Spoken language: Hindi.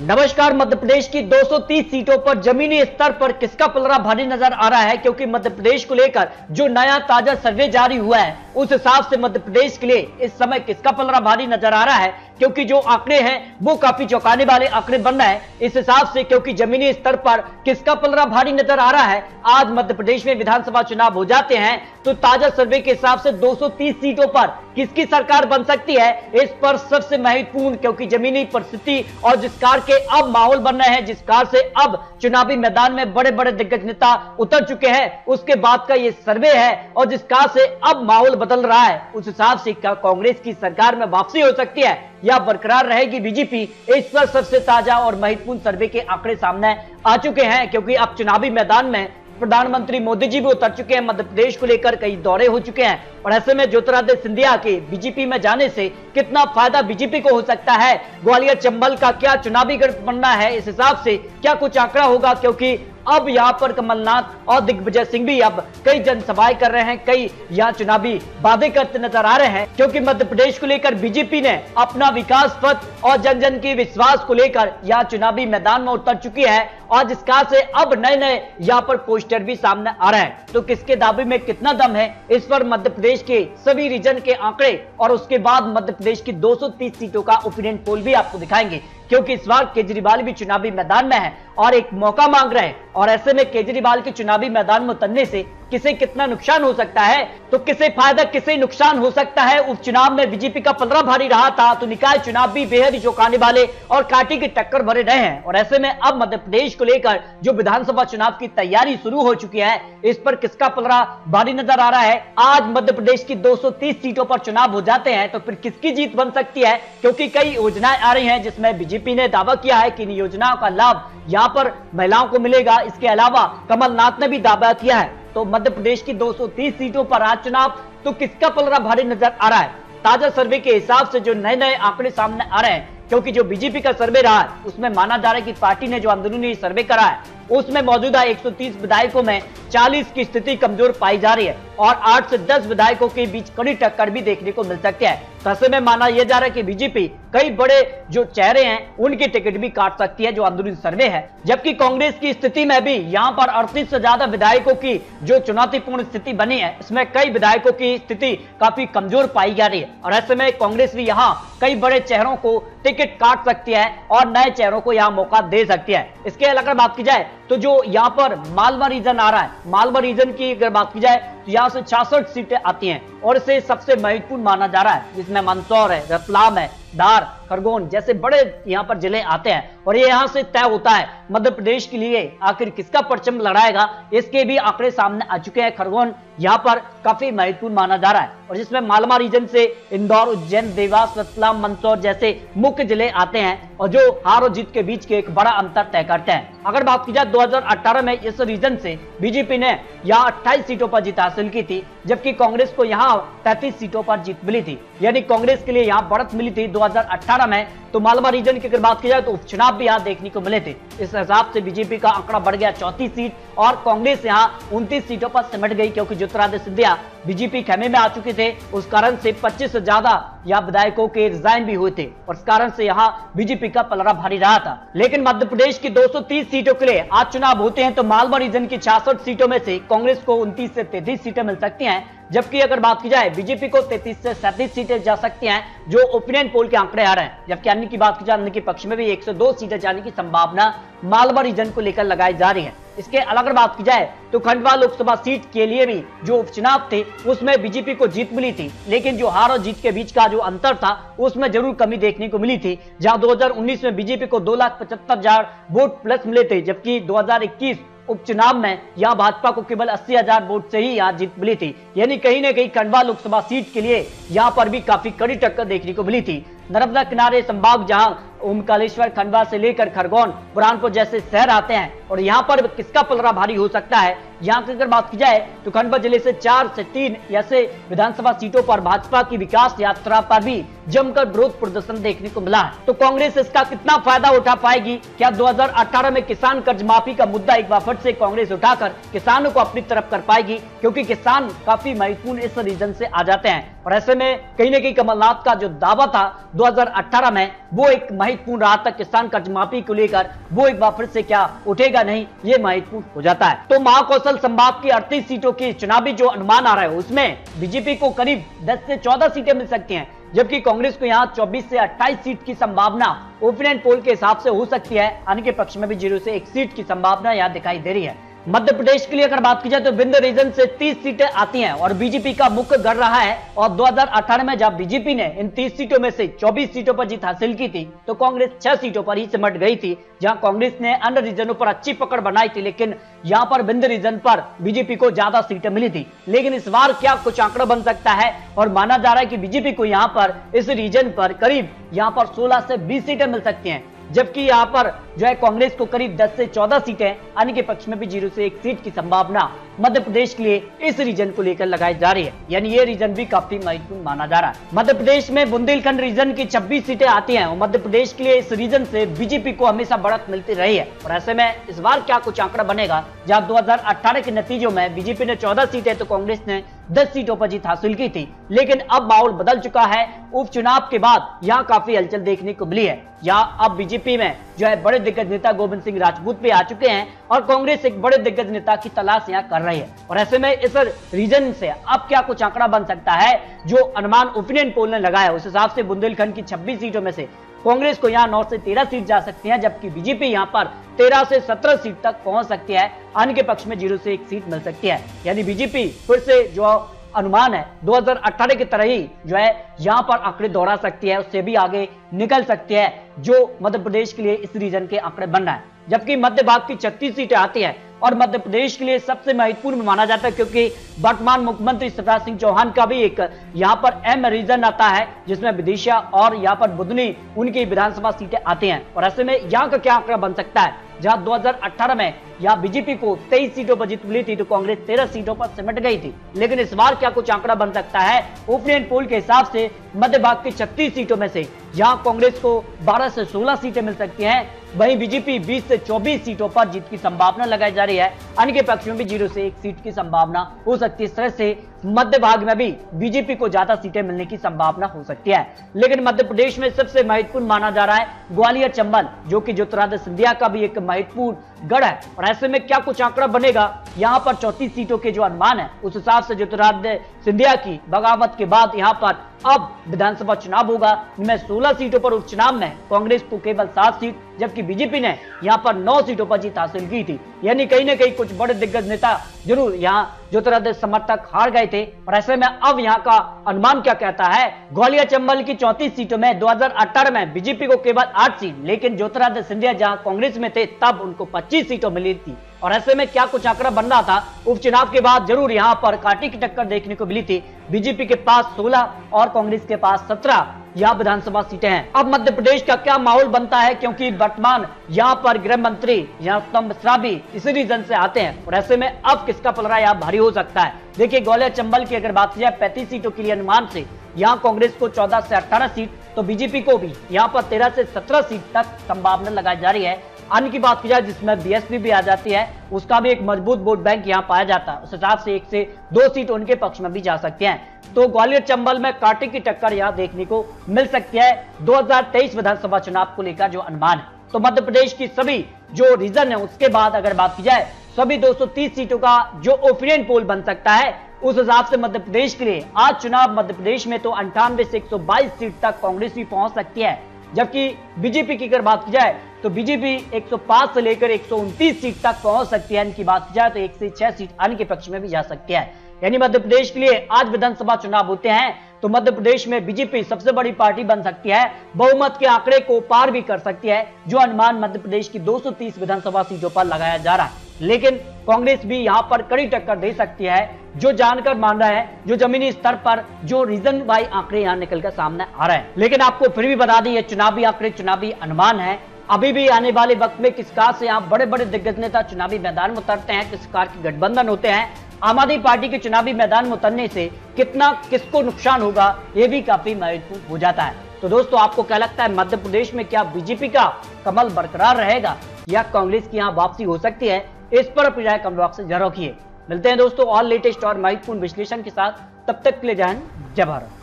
नमस्कार। मध्य प्रदेश की 230 सीटों पर जमीनी स्तर पर किसका पलड़ा भारी नजर आ रहा है, क्योंकि मध्य प्रदेश को लेकर जो नया ताजा सर्वे जारी हुआ है उस हिसाब से मध्य प्रदेश के लिए इस समय किसका पलड़ा भारी नजर आ रहा है, क्योंकि जो आंकड़े हैं वो काफी चौंकाने वाले आंकड़े बन रहे हैं इस हिसाब से। क्योंकि जमीनी स्तर पर किसका पलड़ा भारी नजर आ रहा है, आज मध्य प्रदेश में विधानसभा चुनाव हो जाते हैं तो ताजा सर्वे के हिसाब से 230 सीटों पर किसकी सरकार बन सकती है, इस पर सबसे महत्वपूर्ण, क्योंकि जमीनी परिस्थिति और जिस कार के अब माहौल बन रहे हैं, जिस कार से अब चुनावी मैदान में बड़े बड़े दिग्गज नेता उतर चुके हैं, उसके बाद का ये सर्वे है और जिस कार से अब माहौल बदल रहा है उस हिसाब से क्या कांग्रेस की सरकार में वापसी हो सकती है या बरकरार रहेगी बीजेपी, इस पर सबसे ताजा और महत्वपूर्ण सर्वे के आंकड़े सामने आ चुके हैं। क्योंकि अब चुनावी मैदान में प्रधानमंत्री मोदी जी भी उतर चुके हैं, मध्य प्रदेश को लेकर कई दौरे हो चुके हैं और ऐसे में ज्योतिरादित्य सिंधिया के बीजेपी में जाने से कितना फायदा बीजेपी को हो सकता है, ग्वालियर चंबल का क्या चुनावी गठबंधन है, इस हिसाब से क्या कुछ आंकड़ा होगा। क्योंकि अब यहां पर कमलनाथ और दिग्विजय सिंह भी अब कई जनसभाएं कर रहे हैं, कई यहां चुनावी वादे करते नजर आ रहे हैं, क्योंकि मध्य प्रदेश को लेकर बीजेपी ने अपना विकास पथ और जन जन के विश्वास को लेकर यहां चुनावी मैदान में उतर चुकी है और जिस कारण से अब नए नए यहां पर पोस्टर भी सामने आ रहे हैं। तो किसके दावे में कितना दम है, इस पर मध्य प्रदेश के सभी रीजन के आंकड़े और उसके बाद मध्य प्रदेश की 230 सीटों का ओपिनियन पोल भी आपको दिखाएंगे। क्योंकि इस बार केजरीवाल भी चुनावी मैदान में है और एक मौका मांग रहे हैं और ऐसे में केजरीवाल के चुनावी मैदान में उतरने से किसे कितना नुकसान हो सकता है, तो किसे फायदा किसे नुकसान हो सकता है। उपचुनाव में बीजेपी का पलड़ा भारी रहा था तो निकाय चुनाव भी बेहद ही चौंकाने वाले और कांटे की टक्कर भरे रहे हैं और ऐसे में अब मध्य प्रदेश को लेकर जो विधानसभा चुनाव की तैयारी शुरू हो चुकी है, इस पर किसका पलड़ा भारी नजर आ रहा है। आज मध्य प्रदेश की 230 सीटों पर चुनाव हो जाते हैं तो फिर किसकी जीत बन सकती है, क्योंकि कई योजनाएं आ रही हैं जिसमें बीजेपी ने दावा किया है कि इन योजनाओं का लाभ यहां पर महिलाओं को मिलेगा। इसके अलावा कमलनाथ ने भी दावा किया है। तो मध्य प्रदेश की 230 सीटों पर आज चुनाव, तो किसका पलड़ा भारी नजर आ रहा है। ताजा सर्वे के हिसाब से जो नए नए आंकड़े सामने आ रहे हैं, क्योंकि जो बीजेपी का सर्वे रहा है उसमें माना जा रहा है कि पार्टी ने जो अंदरूनी सर्वे करा है उसमें मौजूदा 130 विधायकों में 40 की स्थिति कमजोर पाई जा रही है और 8 से 10 विधायकों के बीच कड़ी टक्कर भी देखने को मिल सकती है। तो ऐसे में माना यह जा रहा है कि बीजेपी कई बड़े जो चेहरे हैं उनकी टिकट भी काट सकती है, जो अंदरूनी सर्वे है। जबकि कांग्रेस की स्थिति में भी यहाँ पर 38 से ज्यादा विधायकों की जो चुनौतीपूर्ण स्थिति बनी है, इसमें कई विधायकों की स्थिति काफी कमजोर पाई जा रही है और ऐसे में कांग्रेस भी यहाँ कई बड़े चेहरों को टिकट काट सकती है और नए चेहरों को यहाँ मौका दे सकती है। इसके अलावा बात की जाए तो जो यहाँ पर मालवा रीजन आ रहा है, मालवा रीजन की अगर बात की जाए तो यहाँ से 66 सीटें आती हैं और इसे सबसे महत्वपूर्ण माना जा रहा है, जिसमें मंदसौर है, रतलाम है, धार, खरगोन जैसे बड़े यहाँ पर जिले आते हैं और ये यहाँ से तय होता है मध्य प्रदेश के लिए आखिर किसका परचम लहराएगा। इसके भी आंकड़े सामने आ चुके हैं। खरगोन यहाँ पर काफी महत्वपूर्ण माना जा रहा है और जिसमें मालवा रीजन से इंदौर, उज्जैन, देवास, रतलाम, मंदसौर जैसे मुख्य जिले आते हैं और जो हार और जीत के बीच के एक बड़ा अंतर तय करते हैं। अगर बात की जाए 2018 में इस रीजन से बीजेपी ने यहाँ 28 सीटों पर जीत हासिल की थी, जबकि कांग्रेस को यहाँ 33 सीटों पर जीत मिली थी, यानी कांग्रेस के लिए यहाँ बढ़त मिली थी 2018 में। तो मालवा रीजन की अगर बात की जाए तो उपचुनाव भी यहाँ देखने को मिले थे। इस हिसाब से बीजेपी का आंकड़ा बढ़ गया 34 सीट और कांग्रेस यहाँ 29 सीटों पर सिमट गई, क्योंकि ज्योतिरादित्य सिंधिया बीजेपी खेमे में आ चुके थे। उस कारण से 25 से ज्यादा यहाँ विधायकों के रिजाइन भी हुए थे और इस कारण से यहाँ बीजेपी का पलड़ा भारी रहा था। लेकिन मध्य प्रदेश की 230 सीटों के लिए आज चुनाव होते हैं तो मालवा रीजन की 66 सीटों में से कांग्रेस को 29 से 33 सीटें मिल सकती हैं, जबकि अगर बात की जाए बीजेपी को 33 से 37 सीटें जा सकती हैं, जो ओपिनियन पोल के आंकड़े आ रहे हैं। जबकि अन्य की बात की जाए, अन्य के पक्ष में भी 102 सीटें जाने की संभावना मालवा रीजन को लेकर लगाई जा रही है। इसके अलावा बात की जाए तो खंडवा लोकसभा सीट के लिए भी जो उपचुनाव थे उसमें बीजेपी को जीत मिली थी, लेकिन जो हार और जीत के बीच का जो अंतर था उसमें जरूर कमी देखने को मिली थी। जहां 2019 में बीजेपी को 2,75,000 वोट प्लस मिले थे, जबकि 2021 उपचुनाव में यहां भाजपा को केवल 80,000 वोट से ही यहां जीत मिली थी, यानी कहीं ना कहीं खंडवा लोकसभा सीट के लिए यहां पर भी काफी कड़ी टक्कर देखने को मिली थी। नर्मदा किनारे संभाग जहां ओमकारेश्वर, खंडवा से लेकर खरगोन, बुरहानपुर जैसे शहर आते हैं और यहां पर किसका पलड़ा भारी हो सकता है, यहाँ की अगर बात की जाए तो खंडवा जिले से 4 से 3 ऐसे विधानसभा सीटों पर भाजपा की विकास यात्रा पर भी जमकर विरोध प्रदर्शन देखने को मिला है। तो कांग्रेस इसका कितना फायदा उठा पाएगी? क्या 2018 में किसान कर्ज माफी का मुद्दा एक बार फिर से कांग्रेस उठाकर किसानों को अपनी तरफ कर पाएगी? क्योंकि किसान काफी महत्वपूर्ण इस रीजन से आ जाते हैं और ऐसे में कहीं ना कहीं कमलनाथ का जो दावा था 2018 में वो एक महत्वपूर्ण रहा था किसान कर्ज माफी को लेकर, वो एक बार फिर से क्या उठेगा नहीं, ये महत्वपूर्ण हो जाता है। तो महाकौशल संभाग की 38 सीटों की चुनावी जो अनुमान आ रहा है उसमें बीजेपी को करीब 10 से 14 सीटें मिल सकती हैं, जबकि कांग्रेस को यहां 24 से 28 सीट की संभावना ओपिनियन पोल के हिसाब से हो सकती है। अन्य के पक्ष में भी 0 से 1 सीट की संभावना यहां दिखाई दे रही है। मध्य प्रदेश के लिए अगर बात की जाए तो विंध्य रीजन से 30 सीटें आती हैं और बीजेपी का मुख्य गढ़ रहा है। और 2018 में जब बीजेपी ने इन 30 सीटों में से 24 सीटों पर जीत हासिल की थी तो कांग्रेस 6 सीटों पर ही सिमट गई थी, जहां कांग्रेस ने अन्य रीजनों पर अच्छी पकड़ बनाई थी, लेकिन यहां पर विंध्य रीजन पर बीजेपी को ज्यादा सीटें मिली थी। लेकिन इस बार क्या कुछ आंकड़ा बन सकता है और माना जा रहा है कि बीजेपी को यहां पर इस रीजन पर करीब यहां पर 16 से 20 सीटें मिल सकती हैं, जबकि यहां पर जो है कांग्रेस को करीब 10 से 14 सीटें, अन्य के पक्ष में भी 0 से 1 सीट की संभावना मध्य प्रदेश के लिए इस रीजन को लेकर लगाई जा रही है। यानी ये रीजन भी काफी महत्वपूर्ण माना जा रहा है। मध्य प्रदेश में बुंदेलखंड रीजन की 26 सीटें आती हैं और मध्य प्रदेश के लिए इस रीजन से बीजेपी को हमेशा बढ़त मिलती रही है और ऐसे में इस बार क्या कुछ आंकड़ा बनेगा? जहां 2018 के नतीजों में बीजेपी ने 14 सीटें तो कांग्रेस ने 10 सीटों पर जीत हासिल की थी, लेकिन अब माहौल बदल चुका है। उपचुनाव के बाद यहाँ काफी हलचल देखने को मिली है। यहाँ अब बीजेपी में जो है बड़े दिग्गज नेता गोविंद सिंह राजपूत भी आ चुके हैं और कांग्रेस एक बड़े दिग्गज नेता की तलाश यहाँ कर रही है और ऐसे में इस रीजन से अब क्या कुछ आंकड़ा बन सकता है? जो अनुमान ओपिनियन पोल ने लगाया उस हिसाब से बुंदेलखंड की 26 सीटों में से कांग्रेस को यहाँ 9 से 13 सीट जा सकती है, जबकि बीजेपी यहाँ पर 13 से 17 सीट तक पहुंच सकती है। अन्य के पक्ष में 0 से 1 सीट मिल सकती है। यानी बीजेपी फिर से जो अनुमान है 2018 की तरह ही जो है यहाँ पर आंकड़े दोहरा सकती है, उससे भी आगे निकल सकती है जो मध्य प्रदेश के लिए इस रीजन के आंकड़े बन रहा है। जबकि मध्य भाग की 36 सीटें आती है और मध्य प्रदेश के लिए सबसे महत्वपूर्ण माना जाता है, क्योंकि वर्तमान मुख्यमंत्री शिवराज सिंह चौहान का भी एक यहाँ पर अहम रीजन आता है जिसमें विदिशा और यहाँ पर बुधनी उनकी विधानसभा सीटें आती हैं और ऐसे में यहाँ का क्या आंकड़ा बन सकता है? जहां 2018 में यहाँ बीजेपी को 23 सीटों पर जीत मिली थी तो कांग्रेस 13 सीटों पर सिमट गई थी, लेकिन इस बार क्या कुछ आंकड़ा बन सकता है? ओपिनियन पोल के हिसाब से मध्य भाग की 36 सीटों में से यहां कांग्रेस को 12 से 16 सीटें मिल सकती हैं, वहीं बीजेपी 20 से 24 सीटों पर जीत की संभावना लगाई जा रही है। अन्य के पक्ष में भी 0 से 1 सीट की संभावना हो सकती है। इस तरह से मध्य भाग में भी बीजेपी को ज्यादा सीटें मिलने की संभावना हो सकती है। लेकिन मध्य प्रदेश में सबसे महत्वपूर्ण माना जा रहा है ग्वालियर चंबल, जो कि ज्योतिरादित्य सिंधिया का भी एक महत्वपूर्ण गढ़ है और ऐसे में क्या कुछ आंकड़ा बनेगा? यहाँ पर 34 सीटों के जो अनुमान है उस हिसाब से ज्योतिरादित्य सिंधिया की बगावत के बाद यहाँ पर अब विधानसभा चुनाव होगा। इनमें 16 सीटों पर उपचुनाव में कांग्रेस को केवल 7 सीट, जबकि बीजेपी ने यहाँ पर 9 सीटों पर जीत हासिल की थी। यानी कहीं ना कहीं कुछ बड़े दिग्गज नेता जरूर यहाँ ज्योतिरादित्य समर्थक हार गए थे और ऐसे में अब यहाँ का अनुमान क्या कहता है? ग्वालियर चंबल की 34 सीटों में 2018 में बीजेपी को केवल 8 सीट, लेकिन ज्योतिरादित्य सिंधिया जहां कांग्रेस में थे तब उनको 25 सीटों मिली थी और ऐसे में क्या कुछ आंकड़ा बन रहा था? उपचुनाव के बाद जरूर यहाँ पर कांटे की टक्कर देखने को मिली थी। बीजेपी के पास 16 और कांग्रेस के पास 17 यह विधानसभा सीटें हैं। अब मध्य प्रदेश का क्या माहौल बनता है, क्योंकि वर्तमान यहाँ पर गृह मंत्री उत्तम मिश्रा भी इसी रीजन से आते हैं और ऐसे में अब किसका पलड़ा यहाँ भारी हो सकता है? देखिए, ग्वालियर चंबल की अगर बात की जाए 35 सीटों के लिए अनुमान से यहाँ कांग्रेस को 14 से 18 सीट तो बीजेपी को भी यहाँ पर 13 से 17 सीट तक संभावना लगाई जा रही है। अन्य की बात की जाए जिसमें बीएसपी भी आ जाती है, उसका भी एक मजबूत वोट बैंक यहाँ पाया जाता है, उस हिसाब से 1 से 2 सीट उनके पक्ष में भी जा सकते हैं। तो ग्वालियर चंबल में कांटे की टक्कर यहाँ देखने को मिल सकती है 2023 विधानसभा चुनाव को लेकर जो अनुमान है। तो मध्य प्रदेश की सभी जो रीजन है उसके बाद अगर बात की जाए सभी 230 सीटों का जो ओपिनियन पोल बन सकता है उस हिसाब से मध्य प्रदेश के लिए आज चुनाव मध्य प्रदेश में तो 98 से 122 सीट तक कांग्रेस भी पहुंच सकती है, जबकि बीजेपी की अगर बात की जाए तो बीजेपी 105 से लेकर 129 सीट तक पहुंच सकती है। इनकी बात की जाए तो 1 से 6 सीट अन्य के पक्ष में भी जा सकती है। यानी मध्य प्रदेश के लिए आज विधानसभा चुनाव होते हैं तो मध्य प्रदेश में बीजेपी सबसे बड़ी पार्टी बन सकती है, बहुमत के आंकड़े को पार भी कर सकती है, जो अनुमान मध्य प्रदेश की 230 विधानसभा सीटों पर लगाया जा रहा है। लेकिन कांग्रेस भी यहां पर कड़ी टक्कर दे सकती है, जो जानकर मान रहा है, जो जमीनी स्तर पर जो रीजन वाई आंकड़े यहां निकलकर सामने आ रहे हैं। लेकिन आपको फिर भी बता दें ये चुनावी आंकड़े, चुनावी अनुमान है, अभी भी आने वाले वक्त में किस कार से यहाँ बड़े बड़े दिग्गज नेता चुनावी मैदान में उतरते हैं, किस कार के गठबंधन होते हैं, आम आदमी पार्टी के चुनावी मैदान में उतरने से कितना किसको नुकसान होगा, यह भी काफी महत्वपूर्ण हो जाता है। तो दोस्तों, आपको क्या लगता है, मध्य प्रदेश में क्या बीजेपी का कमल बरकरार रहेगा या कांग्रेस की यहाँ वापसी हो सकती है? इस पर अपनी राय कमेंट बॉक्स में जरूर रखिए। मिलते हैं दोस्तों और लेटेस्ट और महत्वपूर्ण विश्लेषण के साथ, तब तक के लिए जय हिंद, जय भारत।